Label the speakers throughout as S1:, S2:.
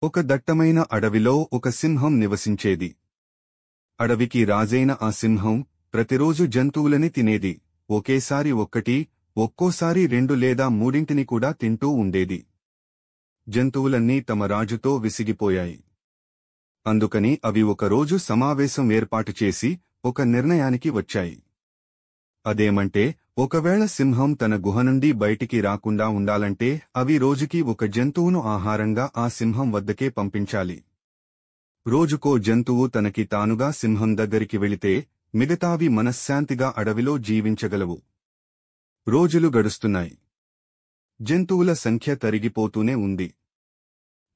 S1: ఒక దట్టమైన అడవిలో ఒక సింహం నివసించేది. అడవికి రాజైన ఆ సింహం ప్రతిరోజు జంతువులని తినేది. ఒకేసారి ఒక్కటి, ఒక్కోసారి 2 లేదా 3 కూడా తింటూ ఉండేది. జంతువులన్నీ తమ రాజుతో విసిగిపోయాయి. అందుకని అవి ఒకరోజు సమావేశం ఏర్పాటు చేసి ఒక నిర్ణయానికి వచ్చాయి. అదేమంటే, ఒకవేళ సింహం తన గుహ నుండి బయటికి రాకుండా ఉండాలంటే అవి రోజుకి ఒక జంతువును ఆహారంగా ఆ సింహం వద్దకే పంపించాలి. రోజుకో జంతువు తనకి తానుగా సింహం దగ్గరికి వెళితే మిగతావి మనశ్శాంతిగా అడవిలో జీవించగలవు. రోజులు గడుస్తున్నాయి. జంతువుల సంఖ్య తరిగిపోతూనే ఉంది.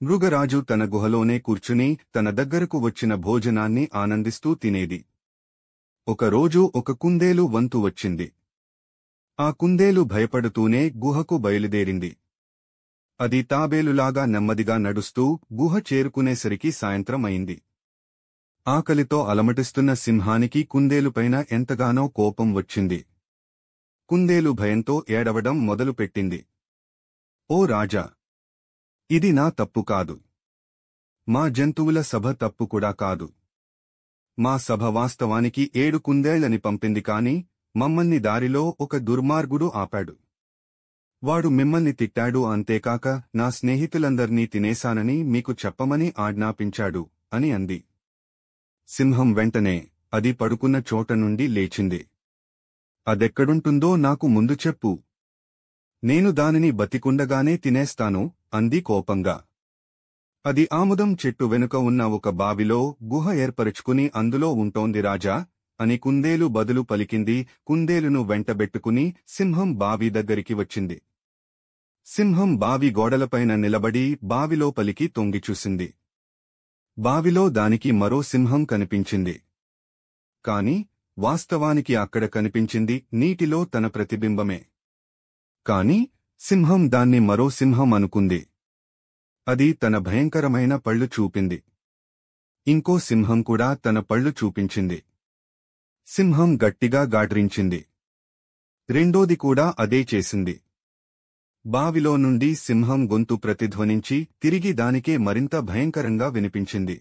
S1: మృగరాజు తన గుహలోనే కూర్చుని తన దగ్గరకు వచ్చిన భోజనాన్ని ఆనందిస్తూ తినేది. ఒకరోజు ఒక కుందేలు వంతు వచ్చింది. ఆ కుందేలు భయపడుతూనే గుహకు బయలుదేరింది. అది తాబేలులాగా నెమ్మదిగా నడుస్తూ గుహ చేరుకునేసరికి సాయంత్రం అయింది. ఆకలితో అలమటిస్తున్న సింహానికి కుందేలుపైన ఎంతగానో కోపం వచ్చింది. కుందేలు భయంతో ఏడవడం మొదలుపెట్టింది. ఓ రాజా! ఇది నా తప్పు కాదు. మా జంతువుల సభ తప్పు కూడా కాదు. మా సభ వాస్తవానికి 7 కుందేళ్లని పంపింది కాని మమ్మల్ని దారిలో ఒక దుర్మార్గుడు ఆపాడు. వాడు మిమ్మల్ని తిట్టాడు, అంతేకాక నా స్నేహితులందర్నీ తినేశానని మీకు చెప్పమని ఆజ్ఞాపించాడు అని అంది. సింహం వెంటనే అది పడుకున్న చోట నుండి లేచింది. అదెక్కడుంటుందో నాకు ముందు చెప్పు. నేను దానిని బతికుండగానే తినేస్తాను అంది కోపంగా. అది ఆముదం చెట్టు వెనుక ఉన్న ఒక బావిలో గుహ ఏర్పరుచుకుని అందులో ఉంటోంది రాజా అని కుందేలు బదులు పలికింది. కుందేలును వెంటబెట్టుకుని సింహం బావి దగ్గరికి వచ్చింది. సింహం బావి గోడలపైన నిలబడి బావిలోపలికి తొంగిచూసింది. బావిలో దానికి మరో సింహం కనిపించింది. కాని వాస్తవానికి అక్కడ కనిపించింది నీటిలో తన ప్రతిబింబమే. కాని సింహం దాన్ని మరో సింహం అనుకుంది. అది తన భయంకరమైన పళ్ళు చూపింది. ఇంకో సింహం కూడా తన పళ్ళు చూపించింది. సింహం గట్టిగా గాడ్రించింది. రెండోది కూడా అదే చేసింది. బావిలో నుండి సింహం గొంతు ప్రతిధ్వనించి తిరిగి దానికే మరింత భయంకరంగా వినిపించింది.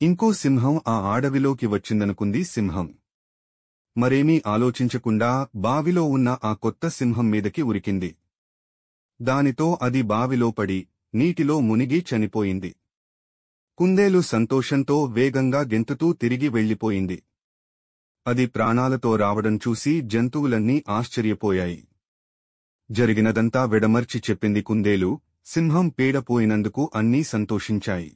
S1: ఇంకో సింహం ఆ అడవిలోకి వచ్చిందనుకుంది సింహం. మరేమీ ఆలోచించకుండా బావిలో ఉన్న ఆ కొత్త సింహం మీదకి ఉరికింది. దానితో అది బావిలో పడి నీటిలో మునిగి చనిపోయింది. కుందేలు సంతోషంతో వేగంగా గెంతుతూ తిరిగి వెళ్లిపోయింది. అది ప్రాణాలతో రావడం చూసి జంతువులన్నీ ఆశ్చర్యపోయాయి. జరిగినదంతా విడమర్చి చెప్పింది కుందేలు. సింహం పీడపోయినందుకు అన్నీ సంతోషించాయి.